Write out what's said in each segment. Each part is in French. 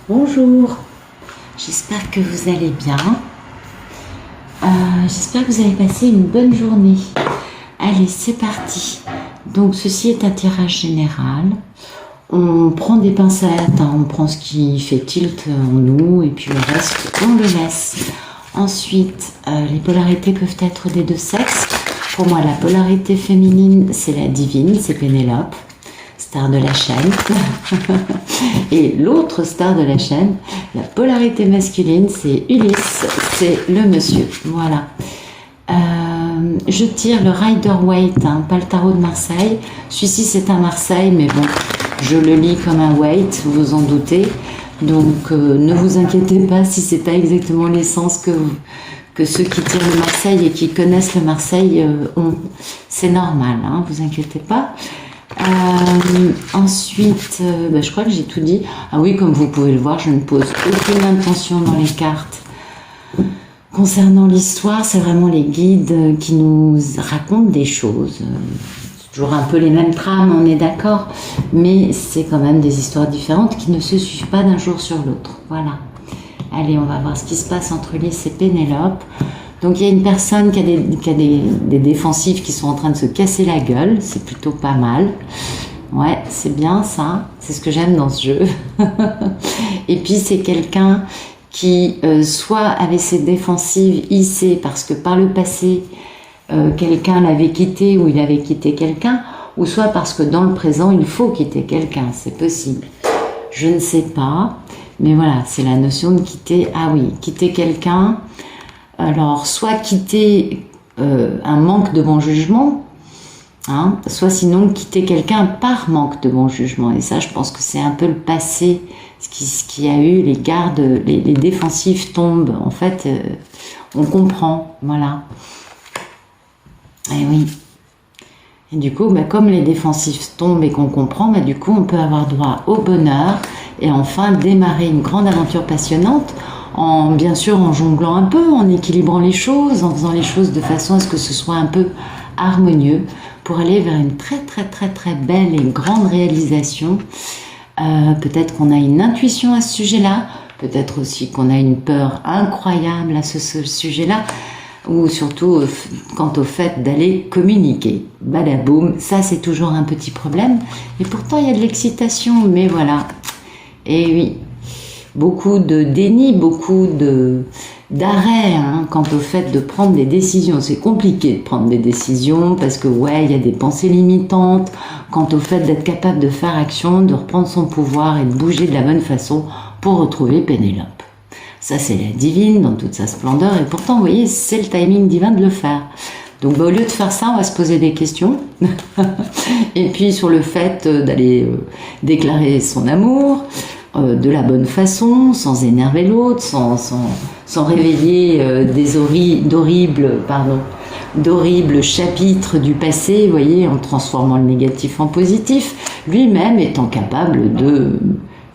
Bonjour, j'espère que vous allez bien. J'espère que vous avez passé une bonne journée. Allez, c'est parti. Donc, ceci est un tirage général. On prend des pincettes, on prend ce qui fait tilt en nous et puis le reste, on le laisse. Ensuite, les polarités peuvent être des deux sexes. Pour moi, la polarité féminine, c'est la divine, c'est Pénélope, star de la chaîne. Et l'autre star de la chaîne, la polarité masculine, c'est Ulysse, c'est le monsieur. Voilà. Je tire le Rider-Waite, pas le tarot de Marseille. Celui-ci, c'est un Marseille, mais bon, je le lis comme un Waite, vous vous en doutez. Donc, ne vous inquiétez pas si c'est pas exactement l'essence que ceux qui tirent le Marseille et qui connaissent le Marseille ont. C'est normal, hein, vous inquiétez pas. Ensuite, je crois que j'ai tout dit. Ah oui, comme vous pouvez le voir, je ne pose aucune intention dans les cartes. Concernant l'histoire, c'est vraiment les guides qui nous racontent des choses. C'est toujours un peu les mêmes trames, on est d'accord, mais c'est quand même des histoires différentes qui ne se suivent pas d'un jour sur l'autre. Voilà. Allez, on va voir ce qui se passe entre Ulysse et Pénélope. Donc il y a une personne qui a des défensifs qui sont en train de se casser la gueule, c'est plutôt pas mal. Ouais, c'est bien ça, c'est ce que j'aime dans ce jeu. Et puis c'est quelqu'un qui soit avait ses défensives hissées parce que par le passé, quelqu'un l'avait quitté ou il avait quitté quelqu'un, ou soit parce que dans le présent, il faut quitter quelqu'un, c'est possible. Je ne sais pas, mais voilà, c'est la notion de quitter. Ah oui, quitter quelqu'un. Alors, soit quitter un manque de bon jugement, hein, soit sinon quitter quelqu'un par manque de bon jugement. Et ça, je pense que c'est un peu le passé, ce qui a eu, les gardes, les défensifs tombent. En fait, on comprend, voilà. Et oui. Et du coup, comme les défensifs tombent et qu'on comprend, du coup, on peut avoir droit au bonheur et enfin démarrer une grande aventure passionnante. Bien sûr en jonglant un peu, en équilibrant les choses, en faisant les choses de façon à ce que ce soit un peu harmonieux pour aller vers une très très très très belle et grande réalisation. Peut-être qu'on a une intuition à ce sujet-là, peut-être aussi qu'on a une peur incroyable à ce sujet-là, ou surtout quant au fait d'aller communiquer. Badaboum, ça c'est toujours un petit problème, et pourtant il y a de l'excitation, mais voilà. Et oui. Beaucoup de déni, beaucoup d'arrêt quant au fait de prendre des décisions. C'est compliqué de prendre des décisions parce que il y a des pensées limitantes quant au fait d'être capable de faire action, de reprendre son pouvoir et de bouger de la bonne façon pour retrouver Pénélope. Ça, c'est la divine dans toute sa splendeur et pourtant, vous voyez, c'est le timing divin de le faire. Donc, au lieu de faire ça, on va se poser des questions. Et puis, sur le fait d'aller déclarer son amour, de la bonne façon, sans énerver l'autre, sans réveiller d'horribles chapitres du passé, vous voyez, en transformant le négatif en positif, lui-même étant capable de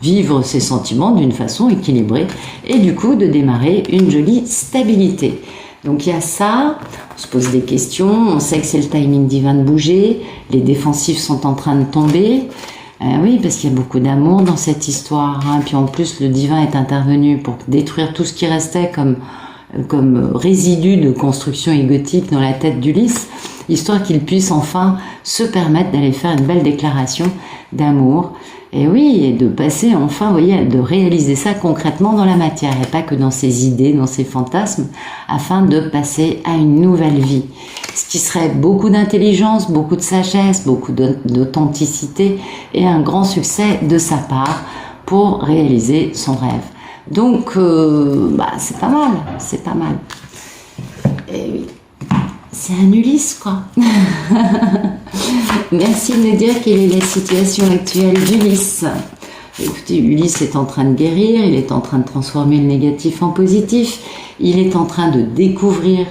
vivre ses sentiments d'une façon équilibrée et du coup de démarrer une jolie stabilité. Donc il y a ça, on se pose des questions, on sait que c'est le timing divin de bouger, les défensifs sont en train de tomber. Oui, parce qu'il y a beaucoup d'amour dans cette histoire. Puis en plus, le divin est intervenu pour détruire tout ce qui restait comme résidu de construction égotique dans la tête d'Ulysse, histoire qu'il puisse enfin se permettre d'aller faire une belle déclaration d'amour. Et oui, et de passer enfin, vous voyez, de réaliser ça concrètement dans la matière, et pas que dans ses idées, dans ses fantasmes, afin de passer à une nouvelle vie. Ce qui serait beaucoup d'intelligence, beaucoup de sagesse, beaucoup d'authenticité et un grand succès de sa part pour réaliser son rêve. Donc, c'est pas mal, c'est pas mal. Et oui, c'est un Ulysse, quoi. Merci de me dire quelle est la situation actuelle d'Ulysse. Écoutez, Ulysse est en train de guérir, il est en train de transformer le négatif en positif, il est en train de découvrir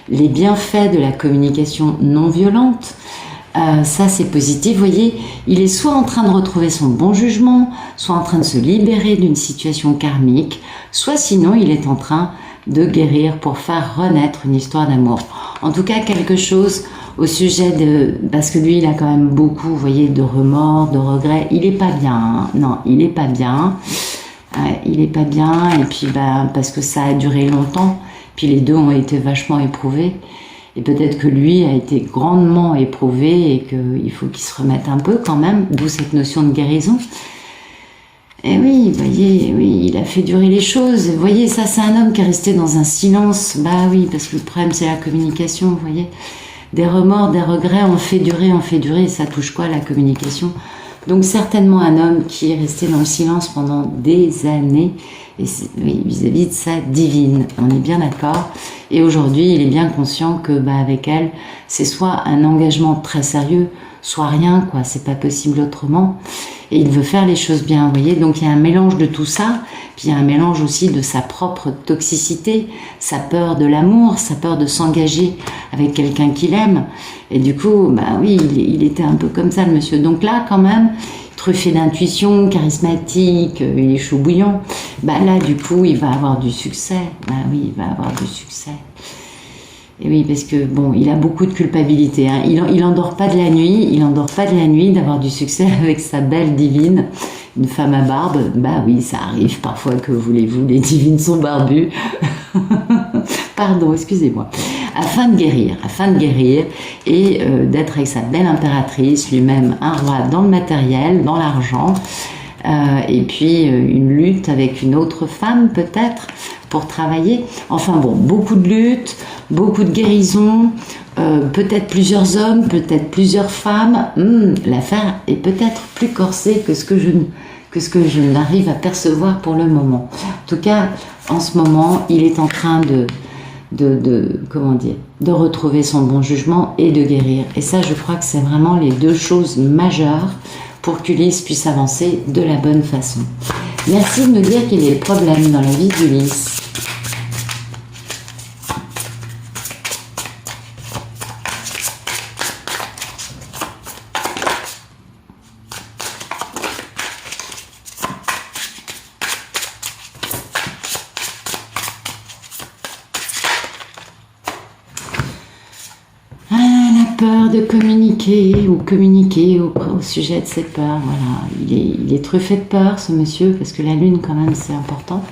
les bienfaits de la communication non violente. Ça, c'est positif. Vous voyez, il est soit en train de retrouver son bon jugement, soit en train de se libérer d'une situation karmique, soit sinon, il est en train de guérir pour faire renaître une histoire d'amour. En tout cas, quelque chose au sujet de... Parce que lui, il a quand même beaucoup, vous voyez, de remords, de regrets. Il est pas bien. Non, il est pas bien. il est pas bien, et puis parce que ça a duré longtemps, puis les deux ont été vachement éprouvés, et peut-être que lui a été grandement éprouvé et qu'il faut qu'il se remette un peu quand même, d'où cette notion de guérison. Et oui, vous voyez, oui, il a fait durer les choses. Vous voyez, ça, c'est un homme qui est resté dans un silence. Bah oui, parce que le problème, c'est la communication, vous voyez. Des remords, des regrets, on fait durer, et ça touche quoi, la communication? Donc certainement un homme qui est resté dans le silence pendant des années, et oui, vis-à-vis de sa divine, on est bien d'accord. Et aujourd'hui, il est bien conscient que avec elle, c'est soit un engagement très sérieux, soit rien, quoi, c'est pas possible autrement. Et il veut faire les choses bien, vous voyez. Donc il y a un mélange de tout ça, puis il y a un mélange aussi de sa propre toxicité, sa peur de l'amour, sa peur de s'engager avec quelqu'un qu'il aime. Et du coup, oui, il était un peu comme ça, le monsieur. Donc là, quand même, truffé d'intuition, charismatique, il est chaud bouillant. Là, du coup, il va avoir du succès. Oui, il va avoir du succès. Et oui, parce que bon, il a beaucoup de culpabilité. Hein. Il endort pas de la nuit. Il endort pas de la nuit d'avoir du succès avec sa belle divine, une femme à barbe. Oui, ça arrive parfois, que voulez-vous, les divines sont barbues. Pardon, excusez-moi. Afin de guérir et d'être avec sa belle impératrice, lui-même un roi dans le matériel, dans l'argent, et puis une lutte avec une autre femme peut-être pour travailler. Enfin bon, beaucoup de luttes, beaucoup de guérisons, peut-être plusieurs hommes, peut-être plusieurs femmes. L'affaire est peut-être plus corsée que ce que je n'arrive à percevoir pour le moment. En tout cas, en ce moment, il est en train de retrouver son bon jugement et de guérir. Et ça, je crois que c'est vraiment les deux choses majeures pour qu'Ulysse puisse avancer de la bonne façon. Merci de me dire quel est le problème dans la vie d'Ulysse. Peur de communiquer au sujet de ses peurs. Voilà, il est truffé de peur, ce monsieur, parce que la lune, quand même, c'est important.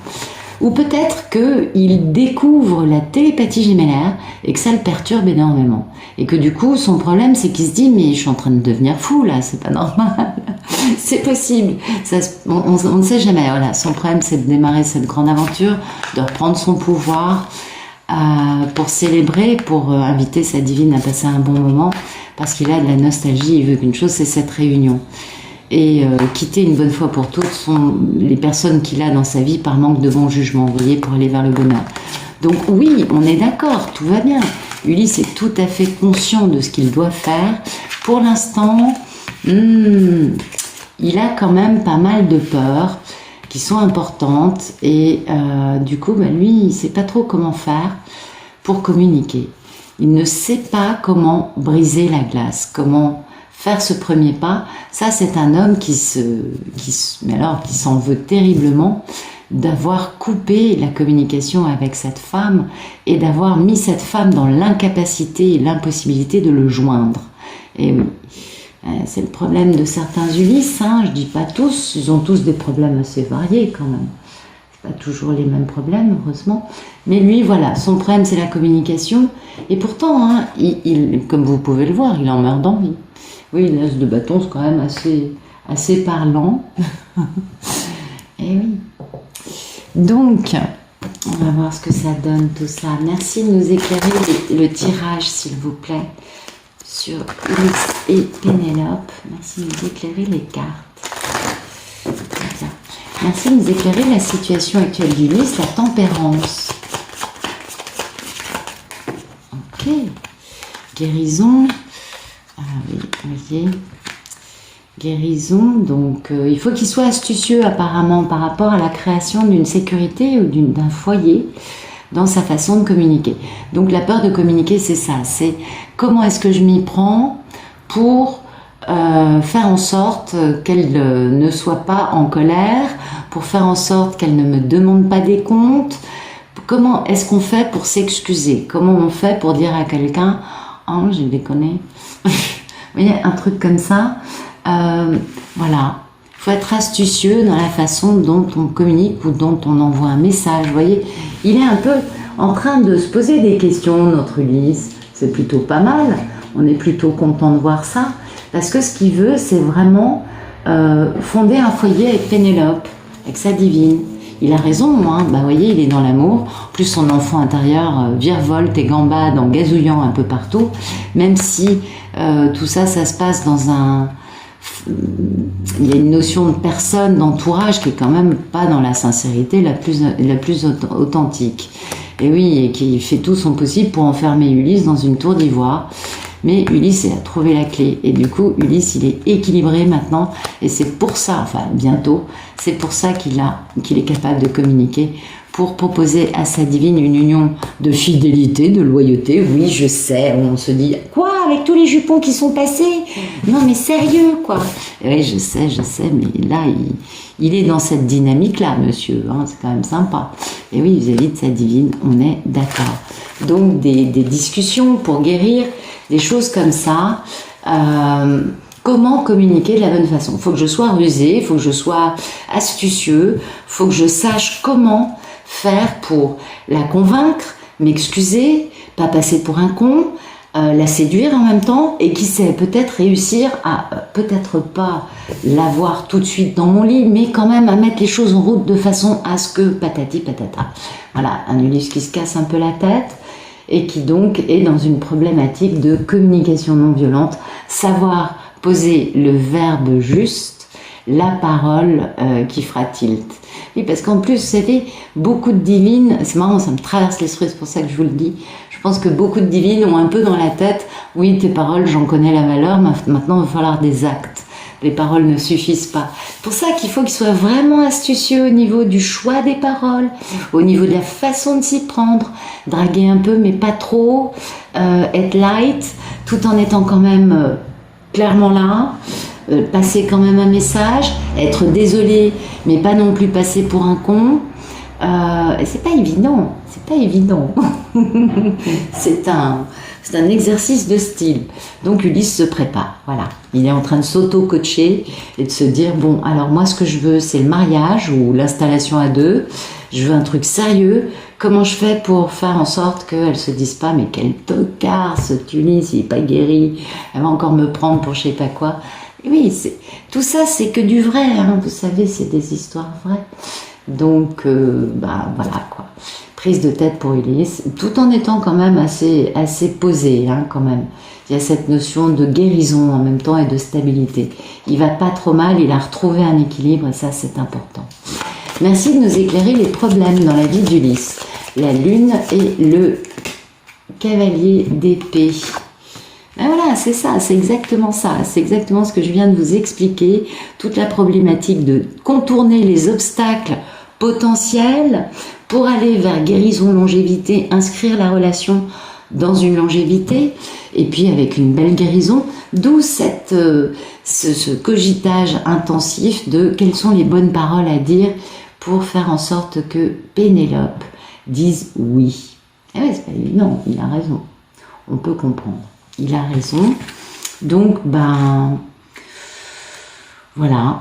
Ou peut-être qu'il découvre la télépathie gémellaire et que ça le perturbe énormément. Et que du coup, son problème, c'est qu'il se dit « mais je suis en train de devenir fou, là, c'est pas normal. » C'est possible. Ça, on ne sait jamais. Voilà, son problème, c'est de démarrer cette grande aventure, de reprendre son pouvoir, pour célébrer, pour inviter sa divine à passer un bon moment, parce qu'il a de la nostalgie, il veut qu'une chose, c'est cette réunion. Et quitter une bonne fois pour toutes les personnes qu'il a dans sa vie par manque de bon jugement, vous voyez, pour aller vers le bonheur. Donc oui, on est d'accord, tout va bien. Ulysse est tout à fait conscient de ce qu'il doit faire. Pour l'instant, il a quand même pas mal de peurs qui sont importantes et du coup, lui, il ne sait pas trop comment faire pour communiquer. Il ne sait pas comment briser la glace, comment faire ce premier pas. Ça, c'est un homme qui s'en veut terriblement d'avoir coupé la communication avec cette femme et d'avoir mis cette femme dans l'incapacité et l'impossibilité de le joindre. Et oui. C'est le problème de certains Ulysses, hein, je dis pas tous, ils ont tous des problèmes assez variés quand même. C'est pas toujours les mêmes problèmes, heureusement. Mais lui, voilà, son problème c'est la communication. Et pourtant, hein, comme vous pouvez le voir, il en meurt d'envie. Oui, l'as de bâton, c'est quand même assez parlant. Et oui. Donc, on va voir ce que ça donne tout ça. Merci de nous éclairer le tirage, s'il vous plaît, sur Ulysse et Pénélope. Merci de nous éclairer les cartes. Très bien. Merci de nous éclairer la situation actuelle d'Ulysse, la tempérance. Ok. Guérison. Ah oui, voyez. Guérison, donc il faut qu'il soit astucieux apparemment par rapport à la création d'une sécurité ou d'un foyer dans sa façon de communiquer. Donc la peur de communiquer, c'est ça, c'est comment est-ce que je m'y prends pour faire en sorte qu'elle ne soit pas en colère, pour faire en sorte qu'elle ne me demande pas des comptes. Comment est-ce qu'on fait pour s'excuser? Comment on fait pour dire à quelqu'un « Oh, je déconne ». Vous voyez, un truc comme ça. Voilà. Il faut être astucieux dans la façon dont on communique ou dont on envoie un message. Vous voyez, il est un peu en train de se poser des questions, notre Ulysse. C'est plutôt pas mal. On est plutôt content de voir ça. Parce que ce qu'il veut, c'est vraiment fonder un foyer avec Pénélope, avec sa divine. Il a raison, hein. Bah, vous voyez, il est dans l'amour. En plus, son enfant intérieur virevolte et gambade en gazouillant un peu partout. Même si tout ça, ça se passe dans un... Il y a une notion de personne, d'entourage qui est quand même pas dans la sincérité la plus authentique. Et oui, et qui fait tout son possible pour enfermer Ulysse dans une tour d'ivoire. Mais Ulysse a trouvé la clé. Et du coup, Ulysse, il est équilibré maintenant. Et c'est pour ça, enfin bientôt, c'est pour ça qu'il est capable de communiquer pour proposer à sa divine une union de fidélité, de loyauté. Oui, je sais, on se dit, quoi, avec tous les jupons qui sont passés? Non, mais sérieux, quoi. Et oui, je sais, mais là, il est dans cette dynamique-là, monsieur. Hein, c'est quand même sympa. Et oui, vis-à-vis de sa divine, on est d'accord. Donc, des discussions pour guérir, des choses comme ça. Comment communiquer de la bonne façon? Il faut que je sois rusé, il faut que je sois astucieux, il faut que je sache comment faire pour la convaincre, m'excuser, pas passer pour un con, la séduire en même temps, et qui sait, peut-être réussir à, peut-être pas l'avoir tout de suite dans mon lit, mais quand même à mettre les choses en route de façon à ce que patati patata. Voilà, un Ulysse qui se casse un peu la tête, et qui donc est dans une problématique de communication non violente, savoir poser le verbe juste, la parole qui fera tilt. Oui, parce qu'en plus, vous savez, beaucoup de divines, c'est marrant, ça me traverse l'esprit, c'est pour ça que je vous le dis, je pense que beaucoup de divines ont un peu dans la tête, oui, tes paroles, j'en connais la valeur, maintenant il va falloir des actes. Les paroles ne suffisent pas. C'est pour ça qu'il faut qu'ils soient vraiment astucieux au niveau du choix des paroles, au niveau de la façon de s'y prendre, draguer un peu mais pas trop, être light, tout en étant quand même clairement là, passer quand même un message, être désolé mais pas non plus passer pour un con. C'est pas évident, c'est un exercice de style. Donc Ulysse se prépare, voilà. Il est en train de s'auto-coacher et de se dire, bon, alors moi ce que je veux, c'est le mariage ou l'installation à deux. Je veux un truc sérieux. Comment je fais pour faire en sorte qu'elle se dise pas, mais quel tocard, ce Ulysse, il est pas guéri, elle va encore me prendre pour je sais pas quoi. Et oui, tout ça, c'est que du vrai, hein, vous savez, c'est des histoires vraies. Donc, voilà, quoi. Prise de tête pour Ulysse, tout en étant quand même assez posé, hein, quand même. Il y a cette notion de guérison en même temps et de stabilité. Il va pas trop mal, il a retrouvé un équilibre et ça, c'est important. Merci de nous éclairer les problèmes dans la vie d'Ulysse. La lune et le cavalier d'épée. Ben voilà, c'est ça, c'est exactement ça. C'est exactement ce que je viens de vous expliquer. Toute la problématique de contourner les obstacles potentiels pour aller vers guérison, longévité, inscrire la relation dans une longévité, et puis avec une belle guérison, d'où ce cogitage intensif de quelles sont les bonnes paroles à dire pour faire en sorte que Pénélope dise oui. Eh ouais, c'est pas évident, il a raison. On peut comprendre. Il a raison. Donc, voilà.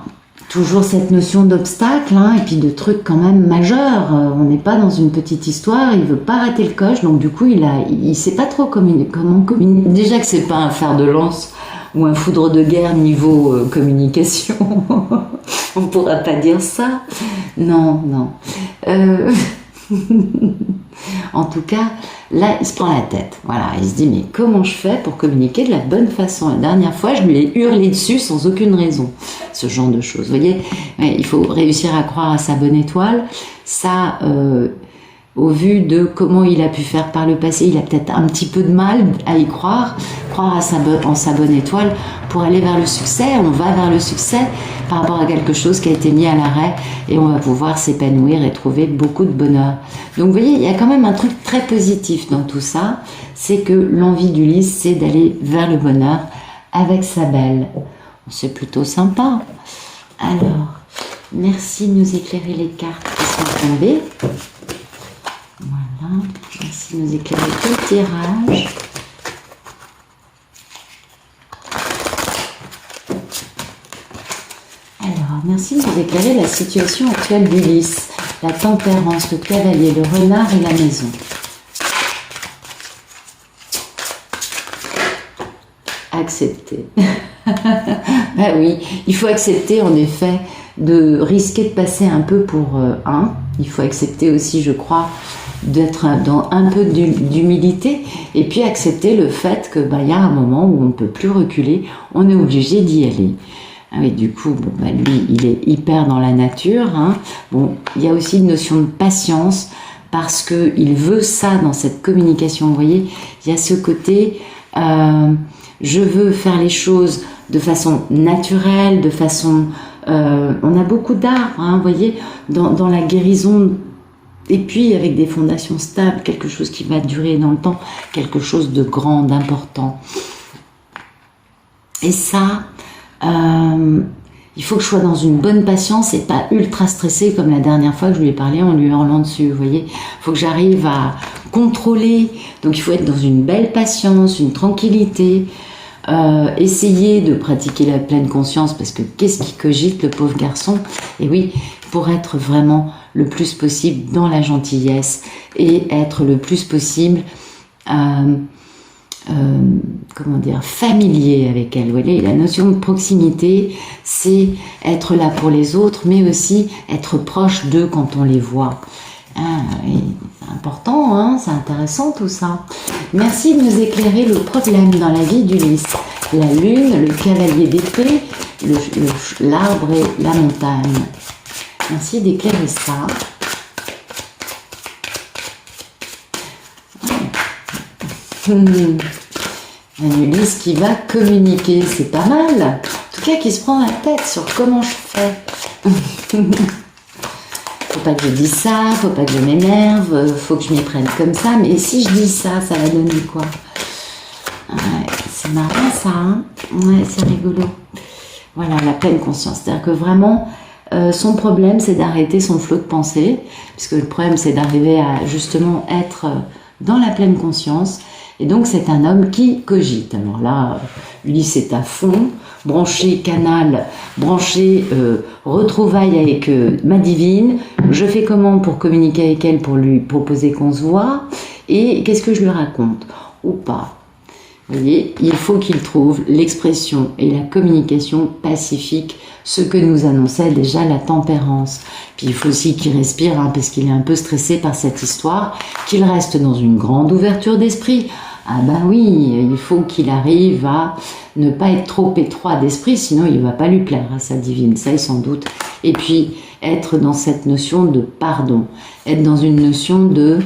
Toujours cette notion d'obstacle, hein, et puis de trucs quand même majeurs. On n'est pas dans une petite histoire, il veut pas rater le coche, donc du coup, il sait pas trop comment communiquer. Déjà que c'est pas un fer de lance ou un foudre de guerre niveau communication. On pourra pas dire ça. Non. En tout cas, là, il se prend la tête. Voilà, il se dit, mais comment je fais pour communiquer de la bonne façon? La dernière fois, je lui ai hurlé dessus sans aucune raison. Ce genre de choses. Vous voyez, il faut réussir à croire à sa bonne étoile. Ça, au vu de comment il a pu faire par le passé, il a peut-être un petit peu de mal à y croire en sa bonne étoile pour aller vers le succès. On va vers le succès par rapport à quelque chose qui a été mis à l'arrêt et on va pouvoir s'épanouir et trouver beaucoup de bonheur. Donc vous voyez, il y a quand même un truc très positif dans tout ça, c'est que l'envie d'Ulysse, c'est d'aller vers le bonheur avec sa belle. C'est plutôt sympa. Alors, merci de nous éclairer les cartes qui sont tombées. Voilà, merci de nous éclairer le tirage. Alors, merci merci de nous éclairer la situation actuelle d'Ulysse, la tempérance, le cavalier, le renard et la maison. Accepter. Ben oui, il faut accepter en effet de risquer de passer un peu pour un. Il faut accepter aussi, je crois, d'être dans un peu d'humilité et puis accepter le fait que y a un moment où on ne peut plus reculer, on est obligé d'y aller. Ah oui, du coup, lui, il est hyper dans la nature. Bon, il y a aussi une notion de patience parce qu'il veut ça dans cette communication. Vous voyez, il y a ce côté, je veux faire les choses de façon naturelle, de façon... on a beaucoup d'art, vous voyez, dans la guérison, et puis avec des fondations stables, quelque chose qui va durer dans le temps, quelque chose de grand, d'important. Et ça, il faut que je sois dans une bonne patience et pas ultra stressée comme la dernière fois que je lui ai parlé en lui hurlant dessus, vous voyez. Il faut que j'arrive à contrôler, donc il faut être dans une belle patience, une tranquillité, essayer de pratiquer la pleine conscience parce que qu'est-ce qui cogite le pauvre garçon? Et oui, pour être vraiment le plus possible dans la gentillesse et être le plus possible comment dire, familier avec elle. Vous voyez, la notion de proximité, c'est être là pour les autres, mais aussi être proche d'eux quand on les voit. C'est important, c'est intéressant tout ça. Merci de nous éclairer le problème dans la vie d'Ulysse. La lune, le cavalier d'épée, l'arbre et la montagne. Merci d'éclairer ça. Un Ulysse qui va communiquer, c'est pas mal. En tout cas, qui se prend la tête sur comment je fais. Faut pas que je dise ça, faut pas que je m'énerve, faut que je m'y prenne comme ça. Mais si je dis ça, ça va donner quoi? Ouais, c'est marrant ça, Ouais, c'est rigolo. Voilà, la pleine conscience. C'est-à-dire que vraiment, son problème, c'est d'arrêter son flot de pensée. Puisque le problème, c'est d'arriver à justement être dans la pleine conscience. Et donc, c'est un homme qui cogite. Alors là, Ulysse est à fond, branché canal, branché retrouvailles avec ma divine. Je fais comment pour communiquer avec elle, pour lui proposer qu'on se voit? Et qu'est-ce que je lui raconte? Ou pas? Vous voyez, il faut qu'il trouve l'expression et la communication pacifique, ce que nous annonçait déjà la tempérance. Puis il faut aussi qu'il respire, parce qu'il est un peu stressé par cette histoire, qu'il reste dans une grande ouverture d'esprit. Ah ben oui, il faut qu'il arrive à ne pas être trop étroit d'esprit, sinon il ne va pas lui plaire à sa divine, ça il s'en doute. Et puis être dans cette notion de pardon, être dans une notion de...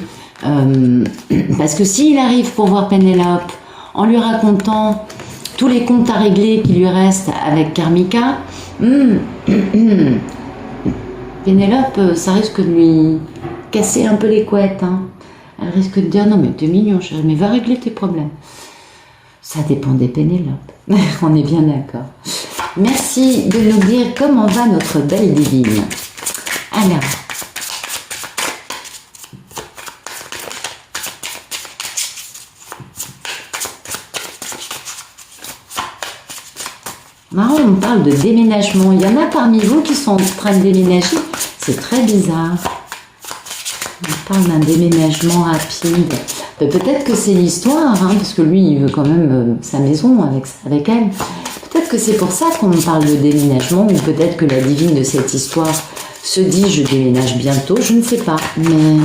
parce que s'il arrive pour voir Pénélope, en lui racontant tous les comptes à régler qui lui restent avec Karmika, Pénélope, ça risque de lui casser un peu les couettes. Elle risque de dire, non mais t'es mignon chérie, mais va régler tes problèmes. Ça dépend des Pénélope. On est bien d'accord. Merci de nous dire comment va notre belle divine. Alors... marrant, on parle de déménagement. Il y en a parmi vous qui sont en train de déménager. C'est très bizarre. On parle d'un déménagement rapide. Peut-être que c'est l'histoire, parce que lui, il veut quand même sa maison avec elle. Peut-être que c'est pour ça qu'on parle de déménagement, ou peut-être que la divine de cette histoire se dit « je déménage bientôt », je ne sais pas. Mais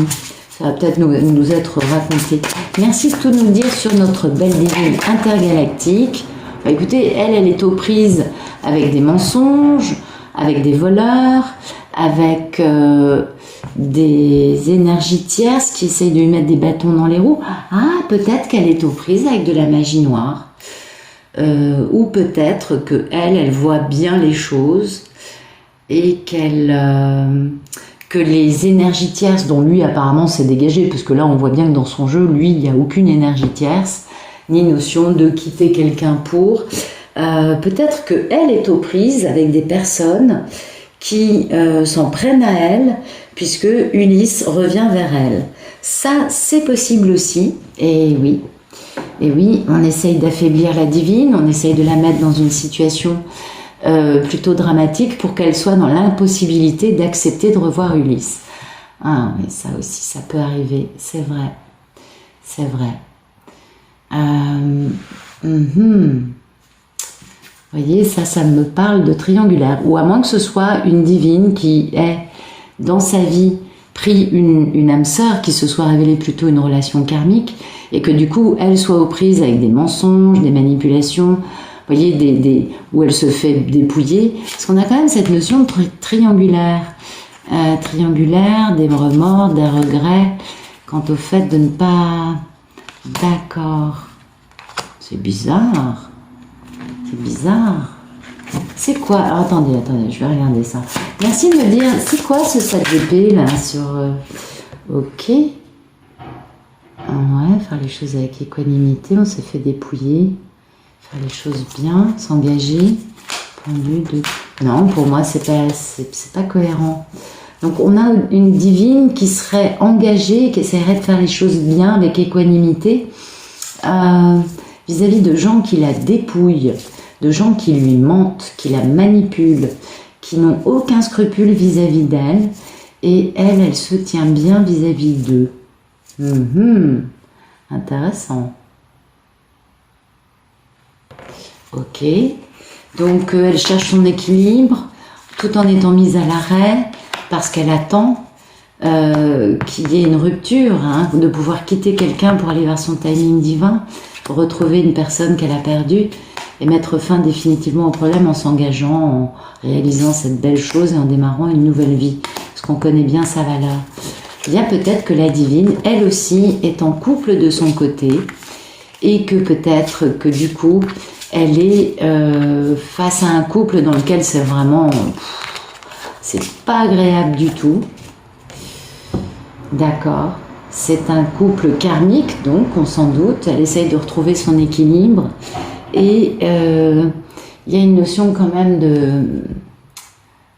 ça va peut-être nous être raconté. Merci de tout nous dire sur notre belle divine intergalactique. Écoutez, elle est aux prises avec des mensonges, avec des voleurs, avec des énergies tierces qui essayent de lui mettre des bâtons dans les roues. Ah, peut-être qu'elle est aux prises avec de la magie noire. Ou peut-être qu'elle voit bien les choses et que les énergies tierces dont lui apparemment s'est dégagé, parce que là on voit bien que dans son jeu, lui, il n'y a aucune énergie tierce, ni notion de quitter quelqu'un pour. Peut-être qu'elle est aux prises avec des personnes qui s'en prennent à elle, puisque Ulysse revient vers elle. Ça, c'est possible aussi, et oui, on essaye d'affaiblir la divine, on essaye de la mettre dans une situation plutôt dramatique pour qu'elle soit dans l'impossibilité d'accepter de revoir Ulysse. Ah oui, ça aussi, ça peut arriver, c'est vrai. C'est vrai. Vous voyez, ça me parle de triangulaire. Ou à moins que ce soit une divine qui ait, dans sa vie, pris une âme sœur qui se soit révélée plutôt une relation karmique et que du coup, elle soit aux prises avec des mensonges, des manipulations, vous voyez, où elle se fait dépouiller. Parce qu'on a quand même cette notion de triangulaire. Triangulaire, des remords, des regrets, quant au fait de ne pas... D'accord. C'est bizarre. C'est bizarre. C'est quoi? Alors, attendez, je vais regarder ça. Merci de me dire, c'est quoi ce 7 d'épée là sur... Ok. Ouais, faire les choses avec équanimité, on s'est fait dépouiller. Faire les choses bien, s'engager. Point de vue de... Non, pour moi, c'est pas cohérent. Donc, on a une divine qui serait engagée, qui essaierait de faire les choses bien avec équanimité vis-à-vis de gens qui la dépouillent, de gens qui lui mentent, qui la manipulent, qui n'ont aucun scrupule vis-à-vis d'elle, et elle se tient bien vis-à-vis d'eux. Intéressant. Ok. Donc, elle cherche son équilibre, tout en étant mise à l'arrêt, parce qu'elle attend qu'il y ait une rupture, de pouvoir quitter quelqu'un pour aller vers son timing divin, pour retrouver une personne qu'elle a perdue et mettre fin définitivement au problème en s'engageant, en réalisant cette belle chose et en démarrant une nouvelle vie, parce qu'on connaît bien sa valeur. Il y a peut-être que la divine, elle aussi, est en couple de son côté et que peut-être que du coup, elle est face à un couple dans lequel c'est vraiment... c'est pas agréable du tout. D'accord. C'est un couple karmique, donc, on s'en doute. Elle essaye de retrouver son équilibre. Et il y a une notion quand même de...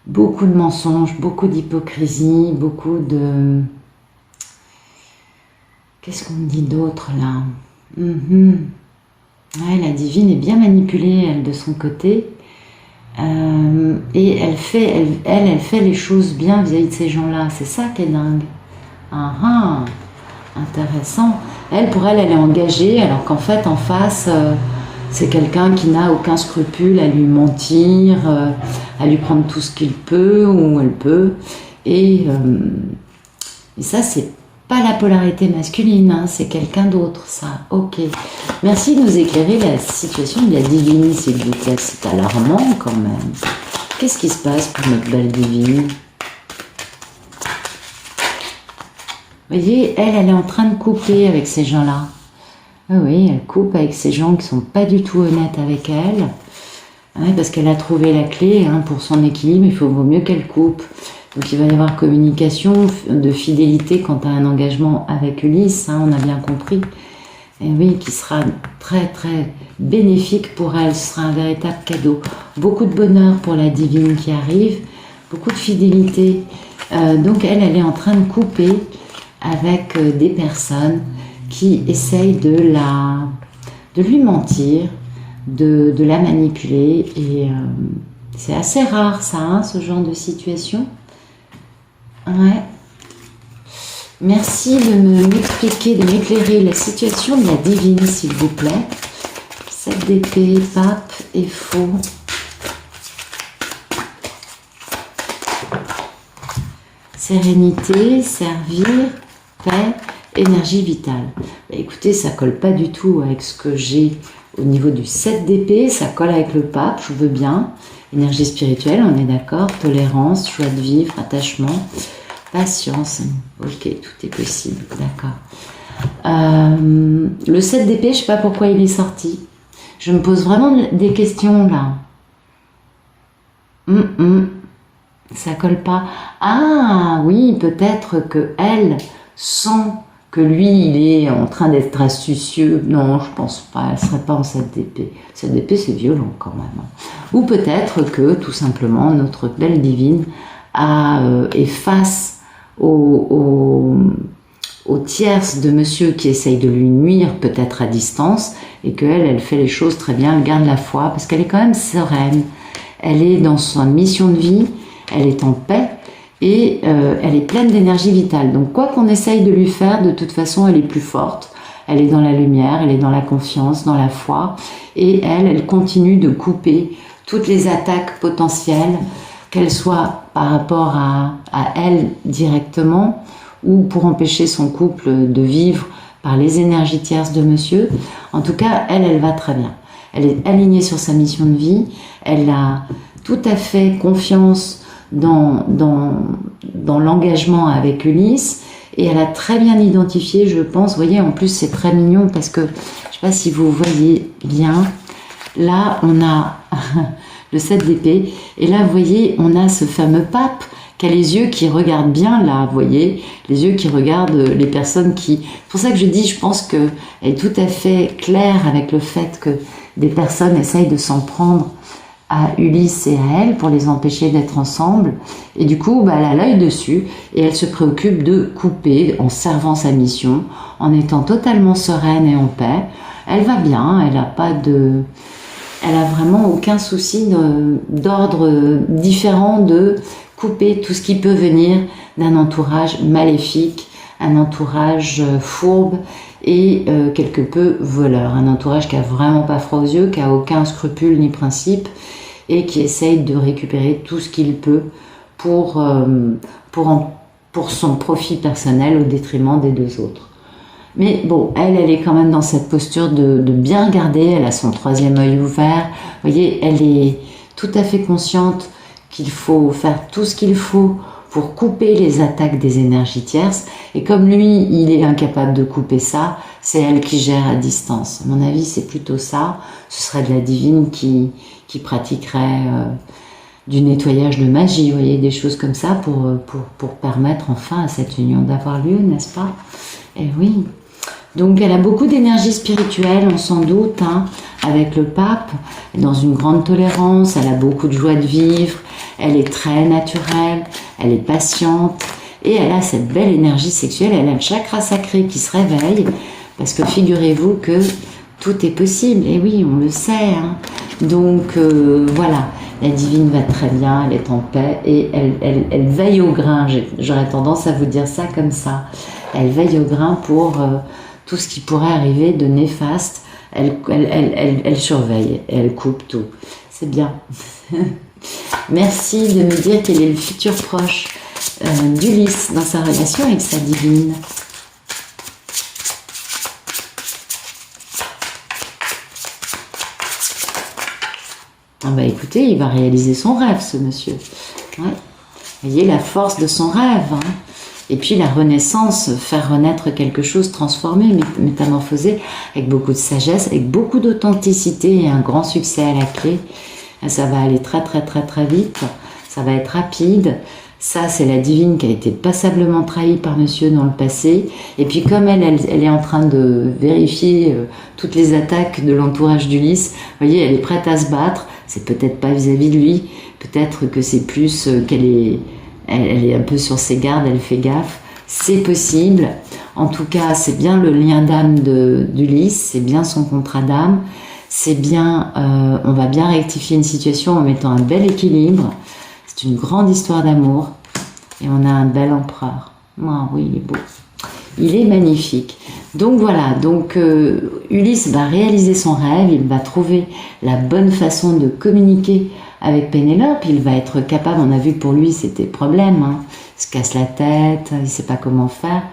beaucoup de mensonges, beaucoup d'hypocrisie, beaucoup de... Qu'est-ce qu'on dit d'autre, là? Ouais, la divine est bien manipulée, elle, de son côté. Et elle fait les choses bien vis-à-vis de ces gens-là. C'est ça qui est dingue. Intéressant. Pour elle est engagée, alors qu'en fait, en face, c'est quelqu'un qui n'a aucun scrupule à lui mentir, à lui prendre tout ce qu'il peut ou elle peut. Et ça, c'est pas la polarité masculine, c'est quelqu'un d'autre, ça. Ok. Merci de nous éclairer la situation de la divine, s'il vous plaît. C'est alarmant quand même. Qu'est-ce qui se passe pour notre belle divine? Vous voyez, elle est en train de couper avec ces gens-là. Oui, elle coupe avec ces gens qui sont pas du tout honnêtes avec elle. Parce qu'elle a trouvé la clé pour son équilibre, il vaut mieux qu'elle coupe. Donc il va y avoir communication de fidélité quant à un engagement avec Ulysse, on a bien compris. Et oui, qui sera très très bénéfique pour elle, ce sera un véritable cadeau. Beaucoup de bonheur pour la divine qui arrive, beaucoup de fidélité. Donc elle est en train de couper avec des personnes qui essayent de lui mentir, de la manipuler. Et c'est assez rare ça, ce genre de situation. Ouais. Merci de m'expliquer, de m'éclairer la situation de la divine, s'il vous plaît. 7 d'épée, pape et faux. Sérénité, servir, paix, énergie vitale. Écoutez, ça colle pas du tout avec ce que j'ai au niveau du 7 d'épée. Ça colle avec le pape, je veux bien. Énergie spirituelle, on est d'accord. Tolérance, joie de vivre, attachement, patience. Ok, tout est possible, d'accord. Le 7 d'épée, je ne sais pas pourquoi il est sorti. Je me pose vraiment des questions là. Ça colle pas. Ah oui, peut-être que elle sent que lui, il est en train d'être astucieux. Non, je pense pas. Elle serait pas en 7 d'épée. 7 d'épée, c'est violent quand même. Ou peut-être que, tout simplement, notre belle divine est face aux tierces de monsieur qui essayent de lui nuire, peut-être à distance, et qu'elle, elle fait les choses très bien, elle garde la foi, parce qu'elle est quand même sereine. elle est dans sa mission de vie, elle est en paix et elle est pleine d'énergie vitale. Donc quoi qu'on essaye de lui faire, de toute façon, elle est plus forte. Elle est dans la lumière, elle est dans la confiance, dans la foi. Et elle continue de couper toutes les attaques potentielles, qu'elles soient par rapport à elle directement ou pour empêcher son couple de vivre par les énergies tierces de monsieur. En tout cas, elle va très bien. Elle est alignée sur sa mission de vie. Elle a tout à fait confiance dans l'engagement avec Ulysse. Et elle a très bien identifié, je pense. Vous voyez, en plus, c'est très mignon parce que, je ne sais pas si vous voyez bien, là, on a le 7 d'épée. Et là, vous voyez, on a ce fameux pape qui a les yeux qui regardent bien, là, vous voyez, les yeux qui regardent les personnes qui... C'est pour ça que je dis, je pense qu'elle est tout à fait claire avec le fait que des personnes essayent de s'en prendre à Ulysse et à elle pour les empêcher d'être ensemble. Et du coup, elle a l'œil dessus et elle se préoccupe de couper en servant sa mission, en étant totalement sereine et en paix. Elle va bien, elle a vraiment aucun souci d'ordre différent de couper tout ce qui peut venir d'un entourage maléfique, un entourage fourbe et quelque peu voleur. Un entourage qui a vraiment pas froid aux yeux, qui a aucun scrupule ni principe et qui essaye de récupérer tout ce qu'il peut pour son profit personnel au détriment des deux autres. Mais bon, elle est quand même dans cette posture de bien regarder, elle a son troisième œil ouvert. Vous voyez, elle est tout à fait consciente qu'il faut faire tout ce qu'il faut pour couper les attaques des énergies tierces. Et comme lui, il est incapable de couper ça, c'est elle qui gère à distance. À mon avis, c'est plutôt ça. Ce serait de la divine qui pratiquerait du nettoyage de magie, vous voyez, des choses comme ça pour permettre enfin à cette union d'avoir lieu, n'est-ce pas? Et oui. Donc elle a beaucoup d'énergie spirituelle, on s'en doute, hein, avec le pape, dans une grande tolérance, elle a beaucoup de joie de vivre, elle est très naturelle, elle est patiente, et elle a cette belle énergie sexuelle, elle a le chakra sacré qui se réveille, parce que figurez-vous que tout est possible, et oui, on le sait, hein. Donc voilà, la divine va très bien, elle est en paix, et elle veille au grain, j'aurais tendance à vous dire ça comme ça, elle veille au grain pour... tout ce qui pourrait arriver de néfaste, elle surveille, elle coupe tout. C'est bien. Merci de me dire quel est le futur proche d'Ulysse dans sa relation avec sa divine. Ah bah écoutez, il va réaliser son rêve, ce monsieur. Ouais. Vous voyez la force de son rêve, hein. Et puis la renaissance, faire renaître quelque chose transformé, métamorphosé, avec beaucoup de sagesse, avec beaucoup d'authenticité et un grand succès à la clé. Ça va aller très très très très vite, ça va être rapide. Ça, c'est la divine qui a été passablement trahie par monsieur dans le passé. Et puis comme elle est en train de vérifier toutes les attaques de l'entourage d'Ulysse, vous voyez, elle est prête à se battre. C'est peut-être pas vis-à-vis de lui, peut-être que c'est plus qu'elle est... Elle est un peu sur ses gardes, elle fait gaffe. C'est possible. En tout cas, c'est bien le lien d'âme d'Ulysse, c'est bien son contrat d'âme. C'est bien, on va bien rectifier une situation en mettant un bel équilibre. C'est une grande histoire d'amour. Et on a un bel empereur. Oh, oui, il est beau. Il est magnifique. Donc voilà, Ulysse va réaliser son rêve, il va trouver la bonne façon de communiquer avec Pénélope, il va être capable, on a vu que pour lui c'était problème, hein, il se casse la tête, il ne sait pas comment faire.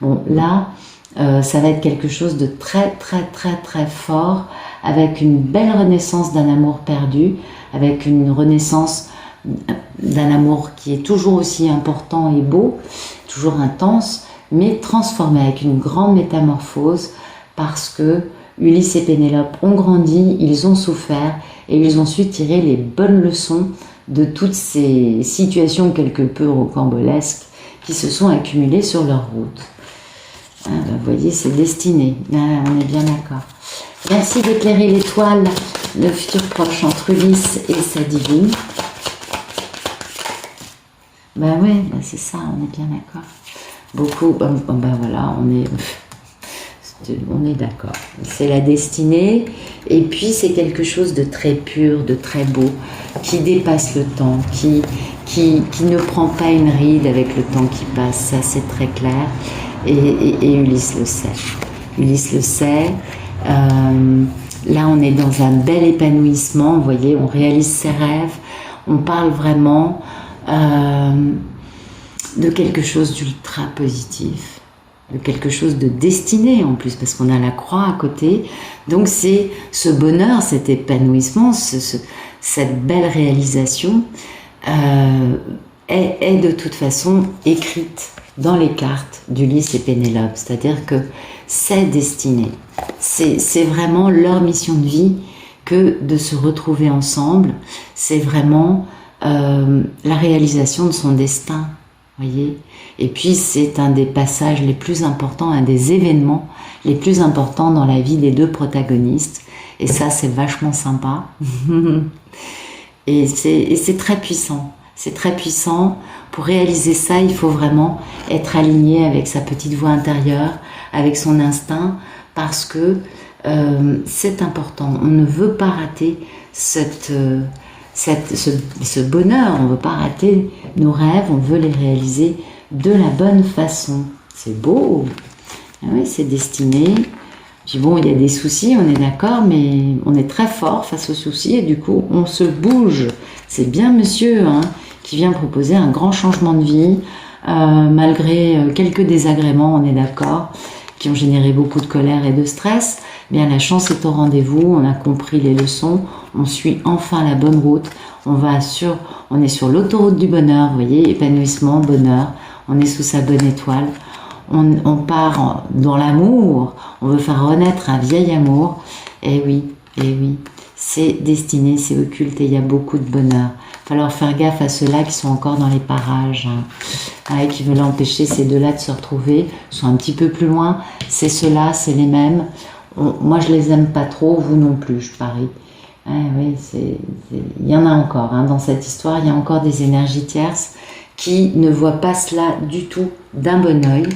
Bon là, ça va être quelque chose de très très très très fort, avec une belle renaissance d'un amour perdu, avec une renaissance d'un amour qui est toujours aussi important et beau, toujours intense, mais transformé avec une grande métamorphose, parce que Ulysse et Pénélope ont grandi, ils ont souffert, et ils ont su tirer les bonnes leçons de toutes ces situations quelque peu rocambolesques qui se sont accumulées sur leur route. Ah, ben, vous voyez, c'est destiné. Ah, on est bien d'accord. Merci d'éclairer l'étoile, le futur proche entre Ulysse et sa divine. Ben ouais, ben c'est ça, on est bien d'accord. Beaucoup, ben voilà, on est... On est d'accord. C'est la destinée, et puis c'est quelque chose de très pur, de très beau, qui dépasse le temps, qui ne prend pas une ride avec le temps qui passe, ça c'est très clair, et Ulysse le sait. Ulysse le sait. Là on est dans un bel épanouissement, vous voyez, on réalise ses rêves, on parle vraiment de quelque chose d'ultra positif, de quelque chose de destiné en plus, parce qu'on a la croix à côté. Donc c'est ce bonheur, cet épanouissement, cette belle réalisation est de toute façon écrite dans les cartes d'Ulysse et Pénélope. C'est-à-dire que c'est destiné. C'est vraiment leur mission de vie que de se retrouver ensemble. C'est vraiment la réalisation de son destin. Voyez. Et puis c'est un des passages les plus importants, un des événements les plus importants dans la vie des deux protagonistes. Et ça, c'est vachement sympa. Et c'est très puissant. C'est très puissant. Pour réaliser ça, il faut vraiment être aligné avec sa petite voix intérieure, avec son instinct, parce que c'est important. On ne veut pas rater ce bonheur, on ne veut pas rater nos rêves, on veut les réaliser de la bonne façon. C'est beau. Ah oui, c'est destiné. Puis bon, il y a des soucis, on est d'accord, mais on est très fort face aux soucis et du coup, on se bouge. C'est bien monsieur qui vient proposer un grand changement de vie, malgré quelques désagréments, on est d'accord, qui ont généré beaucoup de colère et de stress. Bien, la chance est au rendez-vous, on a compris les leçons, on suit enfin la bonne route, on est sur l'autoroute du bonheur, vous voyez, épanouissement, bonheur, on est sous sa bonne étoile, on part dans l'amour, on veut faire renaître un vieil amour, et oui, c'est destiné, c'est occulte et il y a beaucoup de bonheur. Il va falloir faire gaffe à ceux-là qui sont encore dans les parages, qui veulent empêcher ces deux-là de se retrouver, sont un petit peu plus loin, c'est ceux-là, c'est les mêmes. Moi, je les aime pas trop, vous non plus, je parie. Oui, il y en a encore. Dans cette histoire, il y a encore des énergies tierces qui ne voient pas cela du tout d'un bon œil.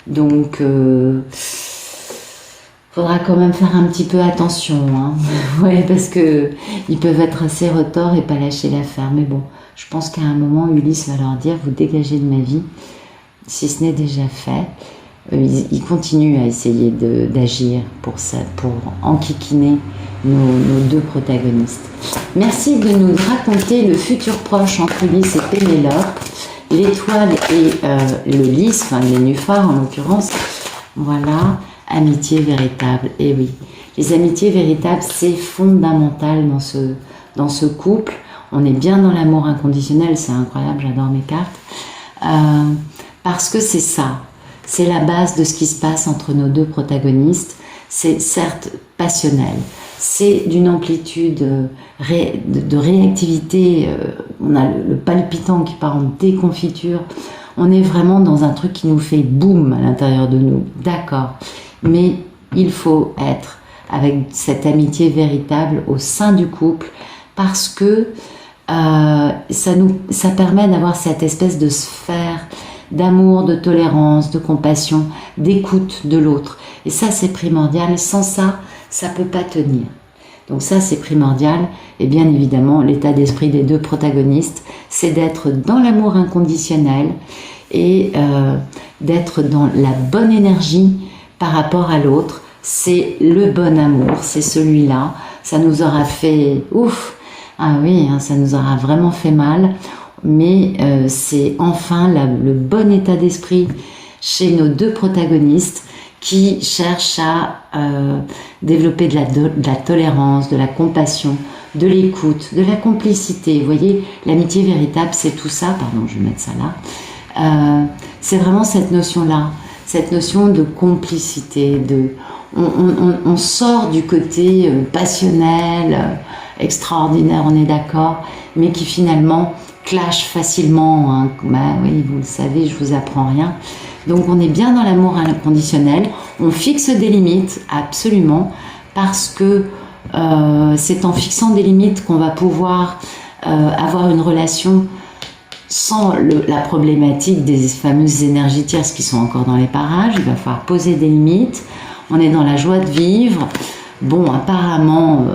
Donc, faudra quand même faire un petit peu attention. Ouais, parce que ils peuvent être assez retors et pas lâcher l'affaire. Mais bon, je pense qu'à un moment, Ulysse va leur dire « Vous dégagez de ma vie », si ce n'est déjà fait. Il continue à essayer d'agir pour enquiquiner nos deux protagonistes. Merci de nous raconter le futur proche entre Ulysse et Pénélope, l'étoile et le lys, enfin les nénuphars en l'occurrence. Voilà, amitié véritable. Et oui, les amitiés véritables, c'est fondamental dans ce couple. On est bien dans l'amour inconditionnel, c'est incroyable, j'adore mes cartes. Parce que c'est ça. C'est la base de ce qui se passe entre nos deux protagonistes. C'est certes passionnel, c'est d'une amplitude de réactivité. On a le palpitant qui part en déconfiture. On est vraiment dans un truc qui nous fait boum à l'intérieur de nous. D'accord. Mais il faut être avec cette amitié véritable au sein du couple parce que ça permet d'avoir cette espèce de sphère d'amour, de tolérance, de compassion, d'écoute de l'autre. Et ça, c'est primordial. Sans ça, ça ne peut pas tenir. Donc ça, c'est primordial. Et bien évidemment, l'état d'esprit des deux protagonistes, c'est d'être dans l'amour inconditionnel et d'être dans la bonne énergie par rapport à l'autre. C'est le bon amour, c'est celui-là. Ça nous aura fait ouf. Ah oui, ça nous aura vraiment fait mal. Mais c'est enfin le bon état d'esprit chez nos deux protagonistes qui cherchent à développer de la tolérance, de la compassion, de l'écoute, de la complicité. Vous voyez, l'amitié véritable, c'est tout ça. Pardon, je vais mettre ça là. C'est vraiment cette notion-là, cette notion de complicité. On sort du côté passionnel, extraordinaire, on est d'accord, mais qui finalement clash facilement. Bah oui, vous le savez, je vous apprends rien. Donc on est bien dans l'amour inconditionnel. On fixe des limites, absolument, parce que c'est en fixant des limites qu'on va pouvoir avoir une relation sans la problématique des fameuses énergies tierces qui sont encore dans les parages. Il va falloir poser des limites. on est dans la joie de vivre. Bon, apparemment,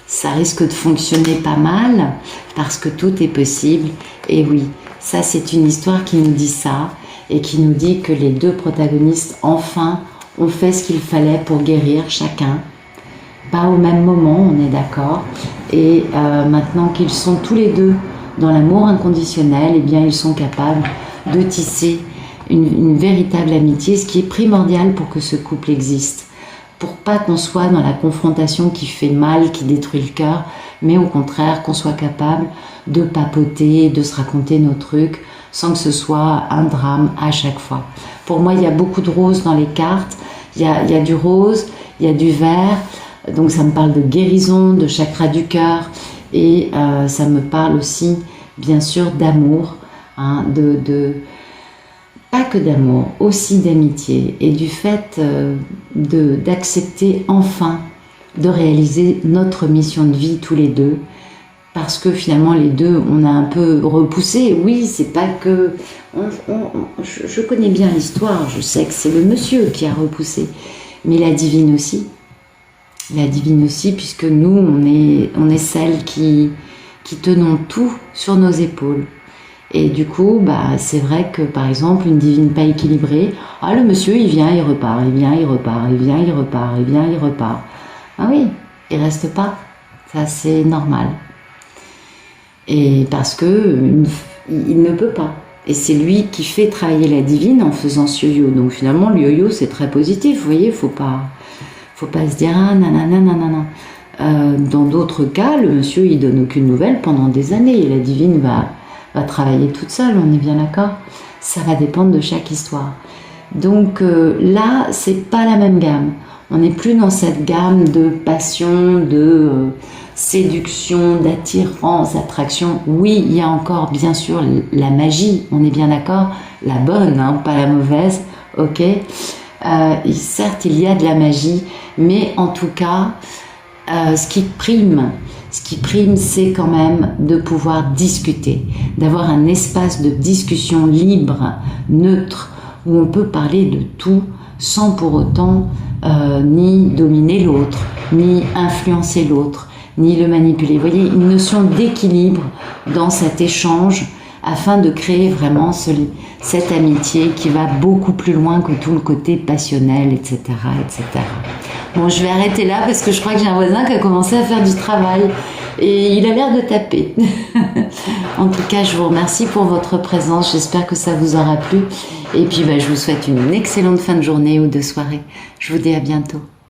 ça risque de fonctionner pas mal parce que tout est possible. Et oui, ça c'est une histoire qui nous dit ça et qui nous dit que les deux protagonistes, enfin, ont fait ce qu'il fallait pour guérir chacun. Pas au même moment, on est d'accord. Et maintenant qu'ils sont tous les deux dans l'amour inconditionnel, eh bien, ils sont capables de tisser une véritable amitié, ce qui est primordial pour que ce couple existe. Pour pas qu'on soit dans la confrontation qui fait mal, qui détruit le cœur, mais au contraire qu'on soit capable de papoter, de se raconter nos trucs, sans que ce soit un drame à chaque fois. Pour moi, il y a beaucoup de roses dans les cartes. Il y a du rose, il y a du vert. Donc ça me parle de guérison, de chakra du cœur, et ça me parle aussi, bien sûr, d'amour, hein, pas que d'amour, aussi d'amitié, et du fait d'accepter enfin de réaliser notre mission de vie tous les deux, parce que finalement les deux, on a un peu repoussé. Oui, c'est pas que... je connais bien l'histoire, je sais que c'est le monsieur qui a repoussé, mais la divine aussi. La divine aussi, puisque nous, on est celles qui tenons tout sur nos épaules. Et du coup, bah, c'est vrai que, par exemple, une divine pas équilibrée, ah, le monsieur, il vient, il repart, il vient, il repart, il vient, il repart, il vient, il repart. Ah oui, il reste pas. Ça, c'est normal. Et parce que il ne peut pas. Et c'est lui qui fait travailler la divine en faisant ce yo-yo. Donc finalement, le yo-yo, c'est très positif. Vous voyez, faut pas se dire ah nanana nanana. Dans d'autres cas, le monsieur il donne aucune nouvelle pendant des années et la divine va travailler toute seule, on est bien d'accord. Ça va dépendre de chaque histoire. Donc là, c'est pas la même gamme. On n'est plus dans cette gamme de passion, de séduction, d'attirance, d'attraction. Oui, il y a encore bien sûr la magie, on est bien d'accord, la bonne, hein, pas la mauvaise, ok. Certes, il y a de la magie, mais en tout cas, ce qui prime, c'est quand même de pouvoir discuter, d'avoir un espace de discussion libre, neutre, où on peut parler de tout sans pour autant ni dominer l'autre, ni influencer l'autre, ni le manipuler. Vous voyez, une notion d'équilibre dans cet échange afin de créer vraiment cette amitié qui va beaucoup plus loin que tout le côté passionnel, etc., etc. Bon, je vais arrêter là parce que je crois que j'ai un voisin qui a commencé à faire du travail et il a l'air de taper. En tout cas, je vous remercie pour votre présence. J'espère que ça vous aura plu. Et puis, je vous souhaite une excellente fin de journée ou de soirée. Je vous dis à bientôt.